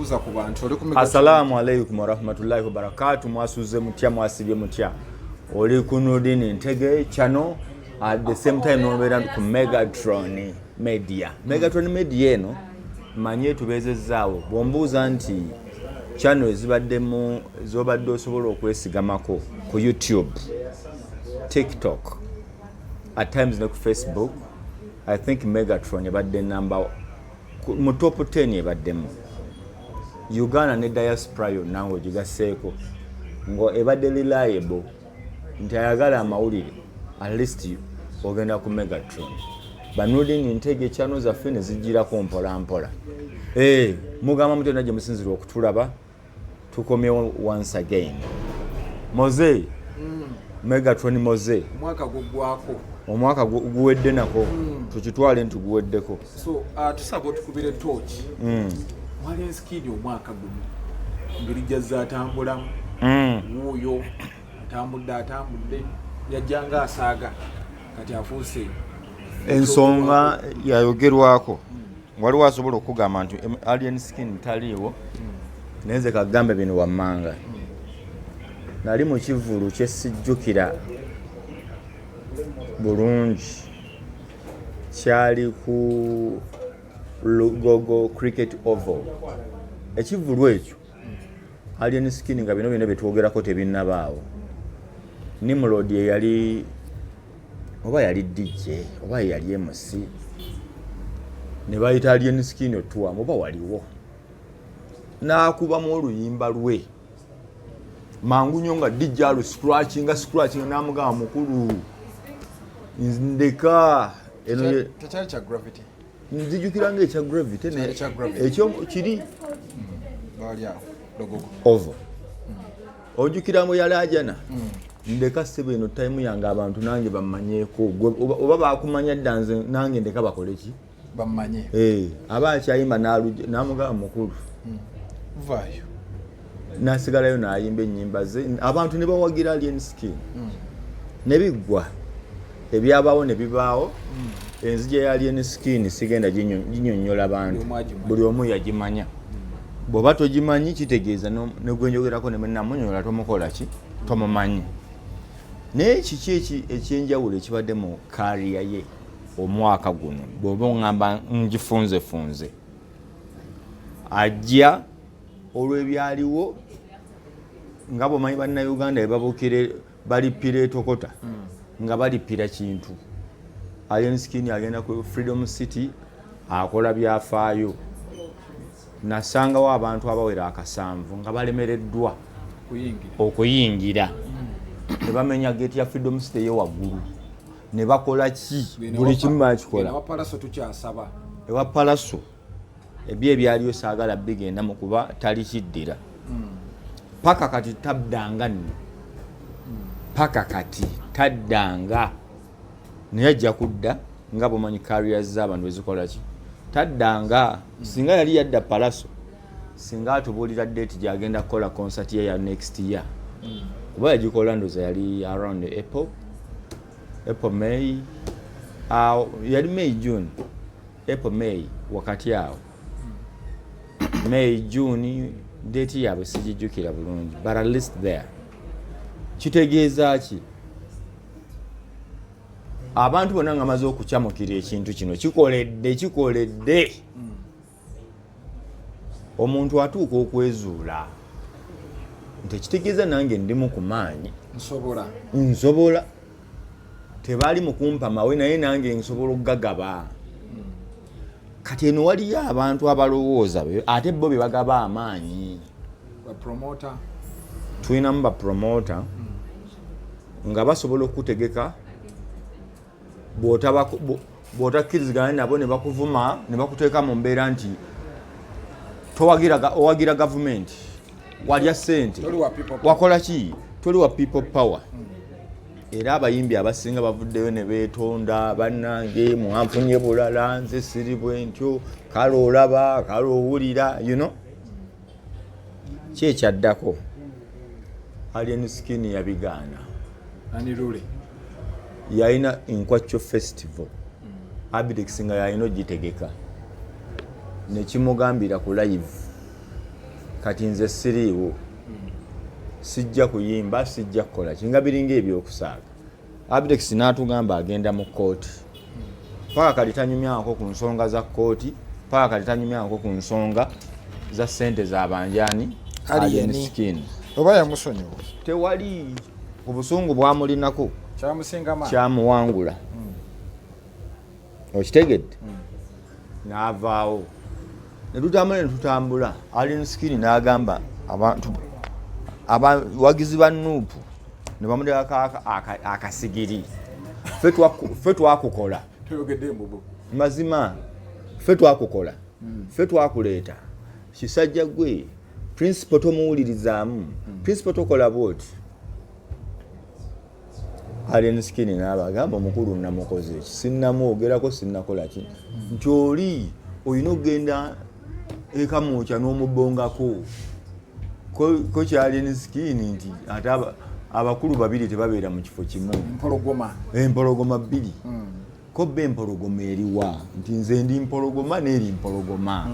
buza ku bantu oli ku Assalamu alaikum wa rahmatullahi wa barakatuh. Mwasuze mutya mwasibye mutya. Oli ku Noordeen Ntege channel at the same time nobeera ku Megatron Media. Megatron Media eno manye tubezezaawo. Bwombuuza nti channel ezibaddemu zobadde osobola okwesigamako ku YouTube, TikTok, at times no ku Facebook. I think Megatron ebadde number mu top 10 ebaddemu. Uganda ne diaspora yonna ng'ogigaseeko ngo ebadde reliable nti ayagala amawulire at least ogenda ku Megatron. Noordeen Ntege channel zaffe ne zijjirako mpola mpola. Mugamba mutenda gye musinzirwa okutulaba tukomyewo once again. Moze Megatron Moze omwaka guwedde nako tukitwale nti guweddeko. So tusaba otukubire torch. Mwali skidi omwaka guno ngeri jazza atambulamu wuuyo atambudde yajjanga asaaga kati afuuse ensonga yayogerwako. Waliwo asobola okugamba nti alien skin taliiwo naye nze kagambe bino wammanga. Nali mu kivulu kyesijjukira bulungi kyali ku Lugogo Cricket Oval. Ekivulu ekyo alien skin nga bino byonna betwogerako tebinnabaawo. Nimrod yali oba yali DJ oba yali MC ne bayita alien skin otuwamu oba waliwo n'akubamu oluyimba lwe mangu nnyo nga DJ alu scratching n'amugamba mukulu ndeka eno tekyali kya gravity. Nzijukira ng'ekya gravity ekyo kiri ovo ojukiramu yalajana ndeka ssebo eno time yange abantu nange bammanyeeko oba bakumanya ddanze nange ndeka bakole ki bammanye aba akyayimba n'amugamba mukulu vaayo n'asigalayo n'ayimba ennyimba ze abantu ne bawagira alien skin ne biggwa ebyabaawo ne bibaawo. Enzija ya alien skin sigenda ginyonnyola bantu buli omu yagimanya. Bw'oba togimanyi kitegeeza ne gwenjogerako ne namunnyola tomukola ki tomumanyi. Naye kiki ekyenjawulo ekibadde mu kariya ye omwaka guno bw'oba oŋŋamba ngifunzefunze ajja olw'ebyaliwo nga bw'omanyi bannayuganda bebabukire balipira etokota nga balipira kintu. Alien skin agenda ku Freedom City akola byafaayo. Nasangawo abantu abawera akasanvu nga balemereddwa okuyingira. Ne bamenya gate ya Freedom City yo waggulu. Ne bakola ki buli kimu bakikola. Ewa palaso ebyaliyo saagala bigenda mu kuba tali kiddira. Paka kati taddanga nno. Paka kati taddanga. Naye ajja kudda nga bw'omanyi careers z'abantu ezikola ki taddanga. Singa yali yadda palaso singa atubuulira date gy'agenda kukola concert ye ya next year kuba yagikola ndoza yali around April May yali May June April May wakati awo May June date yaabwe sigijjukira bulungi but at least there. Kitegeeza ki abantu bonna nga maze okukyamukira ekintu kino kikoledde omuntu atuuka okwezuula nti ekitegeeza nange ndimu ku maanyi nsobola tebaali mukumpa mawe naye nange nsobola okugagaba. Kati eno waliyo abantu abalowooza ate bo be bagaba amaanyi. Tulinamu bapromota nga basobola okutegeka bw'otakkiriziganya nabo ne bakuvuma ne bakuteeka mu mbeera nti owagira gavumenti walya ssente wakola ki toli wa people power. Era abayimbi abasinga bavuddeyo ne beetonda bannange mwanfunye bulala nze siri bwe ntyo kale olaba kale owulira kyekyaddako alien skin yabigaana. Yalina Nkwakyo Festival Abidex nga yalina ogitegeka ne kimugambira ku live kati nze siriiwo sijja kuyimba sijja kukola kinga biringa ebyokusaaga. Agwetisse n'atugamba agenda mu kkooti paka kali tanyumyako ku nsonga za kkooti paka kali tanyumyako ku nsonga za ssente z'abanjani alien skin oba yamusonyiwa tewali obusungu bwamulinako kyamusinga kyamuwangula okitegedde n'avaawo ne tutambula alien skin n'agamba abantu abawagizi ba Nuupu ne bamuleka akasigiri ffe twakukola mazima ffe twakukola ffe twakuleeta kisajja gwe principal tomuwulirizaamu principal tokola bwoti alien skin n'abagamba omukulu namukoze eki sinnamwogerako sinnakola ki nti oli olina okugenda eka mwokya n'omubongako ko kyalien skin nti ate abakulu babiri tebabeera mu kifo kimu empologoma bbiri ko bba empologoma eriwa nti nze ndi mpologoma n'eri mpologoma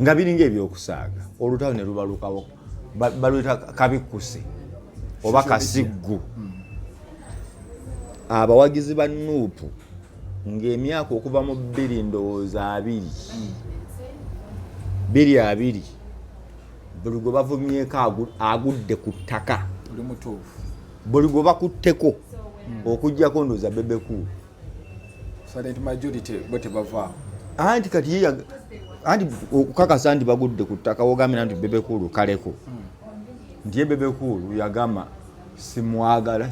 nga biringa ebyokusaaga olutalo ne lubalukawo balweta kabikkuse oba kasiggu abawagizi ba Nuupu ng'emyaka okuva mu 2 ndowooza 2 buli gwe bavumyeko agudde ku ttaka buli gwe bakutteko okujjako ndowooza bebekulu anti kati anti okukakasa nti bagudde ku ttaka wogambira nti bebekulu kaleko nti ye bebekulu yagamba simwagala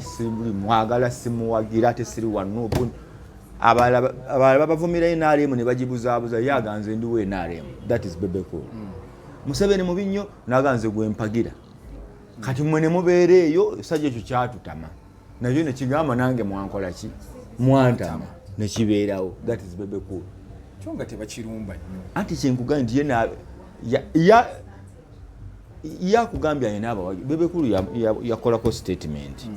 simuwagira ate siri wa Nuupu abalala babavumira NRM ne bagibuzaabuza ye aganze ndiwo NRM that is bebekulu Museveni mubi nnyo naganze gwempagira kati mmwe ne mubeera eyo sajja ekyo kyatutama nayo ne kigamba nange mwankola ki mwantama ne kibeerawo that is bebekulu kyonga tebakirumba nnyo anti kyenkugambye nti yakugambya yena abawagi bebekulu yakolako statement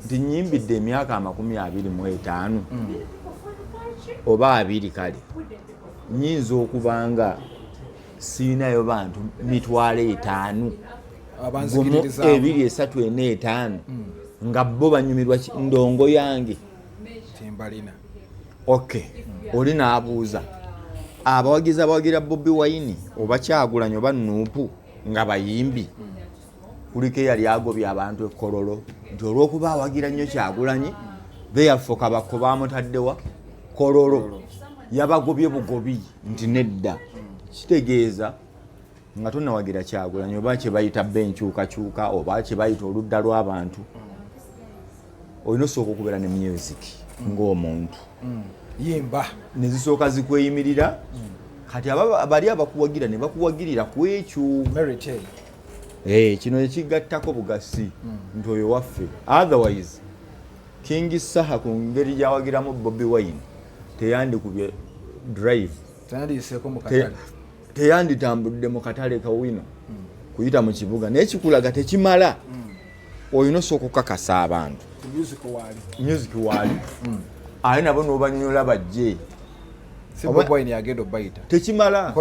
nti nyimbidde emyaka 25 oba 2 kale nyinza okubanga siinayo bantu 5 abanzikiriza 2 3 4 5 nga bo banyumirwa ndongo yange timbalina okay oli naabuuza abawagizi abawagira Bobi Wine oba Kyagulanyi oba Nuupu nga bayimbi kuliko yali agobya abantu ekkololo nti olw'okuba awagira nnyo Kyagulanyi beyafoka bako bamutaddewa kololo yabagobye bugobi nti nedda kitegeeza nga tonnawagira Kyagulanyi oba kye bayita benkyukakyuka oba kye bayita oludda lw'abantu olina osooka okubeera ne music ng'omuntu yimba nezisooka zikweyimirira kati bali abakuwagira ne bakuwagirira ku ekyo kino ekigattako bugasi nti oyo waffe otherwise King Saha ku ngeri gyawagiramu Bobi Wine teyandikubye drive teyanditambudde mu katale kawino kuyita mu kibuga n'ekikulaga tekimala olina osooka okukakasa abantu music waali ate nabo n'obanyonyola bajje tekimala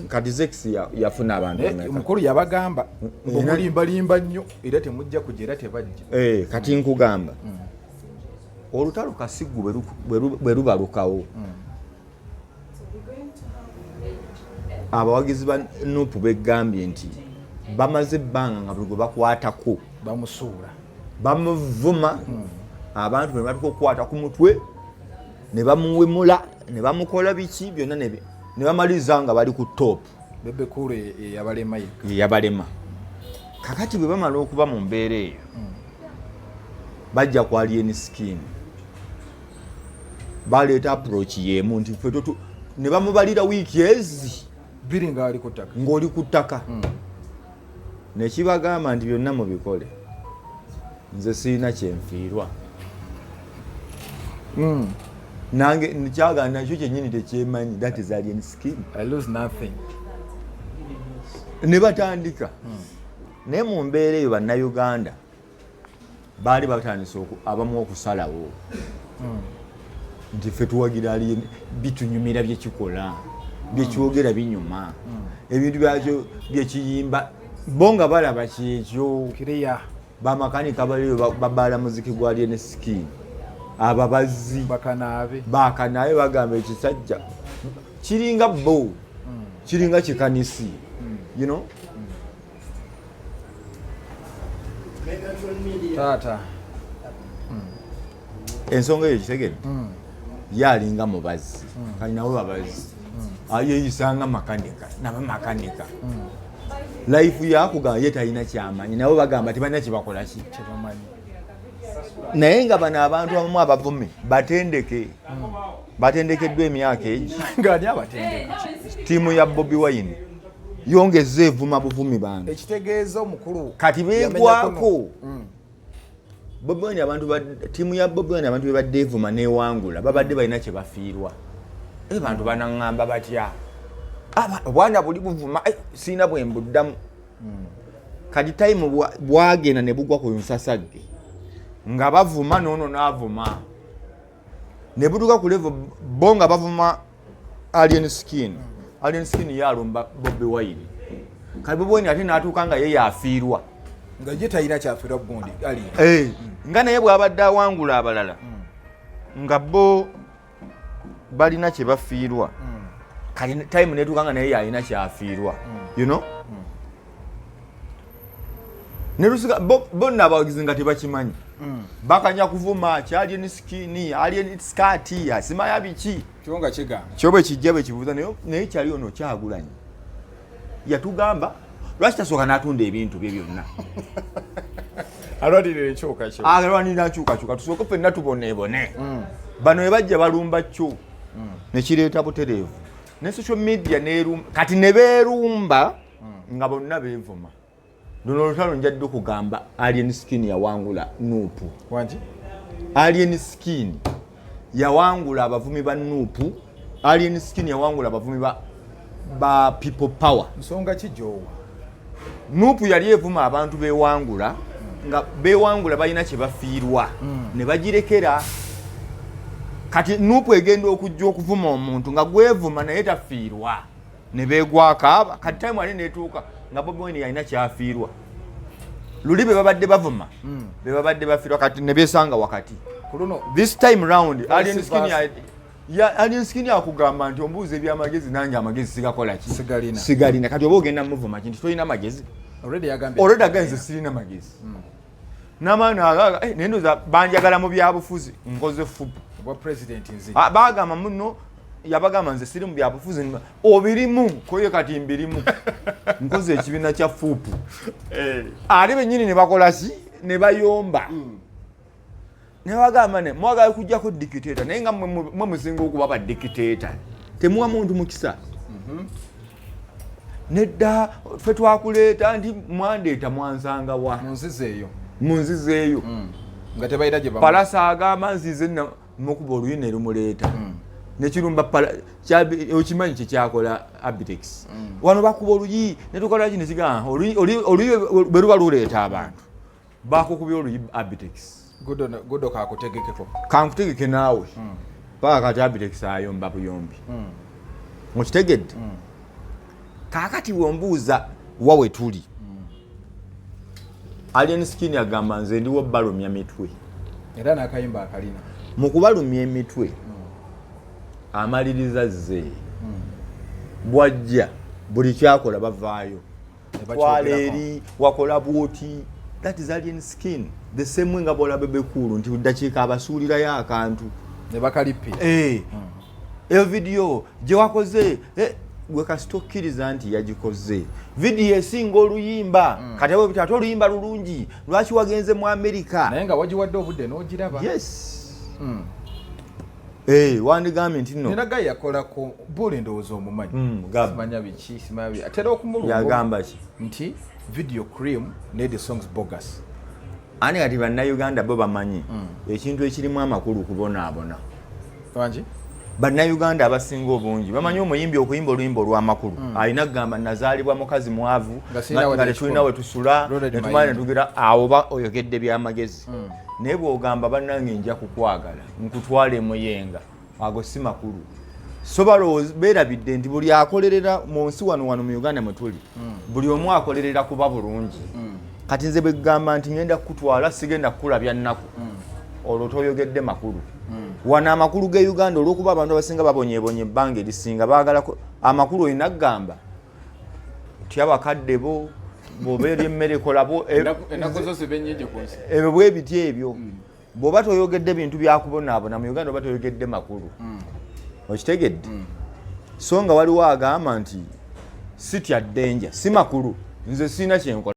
kati Zex yafuna abantu omukulu yabagamba omulimbalimba nnyo era temujja kujja era tebajja kati nkugamba olutalo kasiggu bwe lubalukawo abawagizi ba Nuupu begambye nti bamaze ebbanga nga buli gwe bakwatako bamusuula bamuvuma abantu bwe batuka okukwata ku mutwe ne bamuwemula ne bamukola biki byonna ne bamaliza nga bali ku top bebekulu yabalema kakati bwe bamala okuba mu mbeera eyo bajja ku alien skin baleeta approach yemu nti ne bamubalira wiiki ezi biri ng'oli ku ttaka ne kibagamba nti byonna mubikole nze sirina kyenfiirwa nange nkyagana nakyo kyennyini tekyemanyi that is alien skin I lose nothing ne batandika naye mu mbeera eyo bannayuganda baali batandise abamu okusalawo nti ffe tuwagira alien bitunyumira byekikola byekyogera binyuma ebintu byakyo byekiyimba bonga balaba kyekyo kireya bamakanika baliyo babala muziki gwa Alien Skin ababazi bakanabe bagamba ekisajja kiringa bo kiringa kikanisi you know tata ensonga eyo kitegere yalinga mubazi kalinawo babazi ayeyisanga makanika naba makanika life yakugamba ye talina kyamanyi nabo bagamba tebalina kibakola ki naye nga bano abantu abamu abavumi batendekeddwa emyaka egi ngani abatendeka tiimu ya Bobi Wine yongeze evuma buvumi bange ekitegeeza omukulu kati beegwako tiimu ya Bobi Wine abantu bebadde evuma newangula babadde balina kye bafiirwa bantu banaŋŋamba batya obwana buli buvuma siina bwe mbuddamu kati tayimu bwagenda ne bugwa ku nsasagge nga bavuma noono n'avuma ne butuuka ku level bo nga bavuma Alien Skin yalumba Bobi Wine kati Bobi Wine ate n'atuuka nga ye yafiirwa nga ye talina kyafiirwa gundi nga naye bw'abadde awangula abalala nga bo balina kye bafiirwa kati time netuuka nga naye yalina kyafiirwa you know nerusiga bonna abawagizi nga tebakimanyi bakanya kuvuma Alien Skin Alien Skirt asimaya biki kyonga kigamba kyobe kijja bwe kibuuza naye kyali ono kyagulanyi yatugamba lwaki tasooka n'atunda ebintu bye byonna alwanirira enkyukakyuka tusooke ffenna tuboneebone bano we bajja balumba kyo nekireeta butereevu ne social media kati ne beerumba nga bonna beevuma luno olutalo njadde okugamba Alien Skin yawangula Nuupu Alien Skin yawangula abavumi ba Nuupu Alien Skin yawangula abavumi ba People Power nsonga kijoowa Nuupu yali evuma abantu beewangula nga beewangula balina kye bafiirwa ne bagirekera kati Nuupu egenda okujja okuvuma omuntu nga gwevuma naye tafiirwa ne beegwako aba kati time ali netuuka nga Bobi Wine yalina kyafiirwa luli be babadde bavuma be babadde bafiirwa kati ne beesanga wakati this time round Alien Skin akugamba nti ombuuza ebyamagezi nange amagezi sigakola ki sigalina kati oba ogenda muvuma kinti tolina amagezi already agenze sirina magezi n'amaana nendoza banjagala mu byabufuzi nkoze fubu bagamba muno yabagamba nze siri mu byabufuzi obirimu koye kati mbirimu nkoze ekibiina kya fupu ate bennyini ne bakola ki ne bayomba ne bagamba ne mwagala kujjako dictator naye nga mwe musinga okuba ba dictator temuwa muntu mukisa nedda ffe twakuleeta nti mwandeeta mwansanga wa munzizeeyo nga tebayita gye palasa agamba nzize nokuba oluyi ne lumuleeta nekirumba okimanyi kyekyakola Agwetisse wano bakuba oluyi netukola ki nekigamba oluyi bwe luba luleeta abantu bakukubya oluyi Agwetisse Gudo kakutegekeko kankutegeke naawe paka kati Agwetisse ayomba buyombi mukitegedde kakati wombuuza wawe tuli Alien Skin agamba nze ndiwo balumya mitwe era n'akayimba akalina mu kubalumya emitwe amaliriza ze bwajja buli kyakola bavaayo twala eri wakola bwoti that is Alien Skin the same way nga bola bebekulu nti uddakiika abasuulirayo akantu ne bakalipira eyo video gye wakoze gwe kasita okkiriza nti yagikoze video esinga oluyimba kati abo bitatu oluyimba lulungi lwaki wagenze mu Amerika naye nga wagiwadde obudde n'ogiraba yes wandigambye nti no nera gayi yakolako buli ndowooza omumanyi simanya biki simanya atera okumulumba yagamba ki nti video cream ne the songs bogus ani kati bannayuganda bo bamanyi ekintu ekirimu amakulu kubonaabona wangi bannayuganda abasinga obungi bamanyi omuyimbi okuyimba oluyimba olw'amakulu alina kugamba nazaalibwa mukazi mwavu nga tetulina we tusula netumala netugera awo ba oyogedde byamagezi naye bw'ogamba bannange nja kukwagala nkutwala emuyenga ago si makulu so balowooza beerabidde nti buli akolerera mu nsi wano mu Uganda mwe tuli buli omu akolerera kuba bulungi kati nze bwe gamba nti ngenda kukutwala sigenda kukulabya nnaku olwo toyogedde makulu wana amakulu ge Uganda olw'okuba abantu abasinga babonyeebonye ebbanga erisinga baagala amakulu olina kugamba tya bakadde bo bobeera emmere kolabo ennaku zose bennyingi ku nsi ebyo bwe biti ebyo bw'oba toyogedde bintu byakubonaabona mu Uganda oba toyogedde makulu okitegedde so nga waliwo agamba nti sitya ddenja si makulu nze sirina kyenkola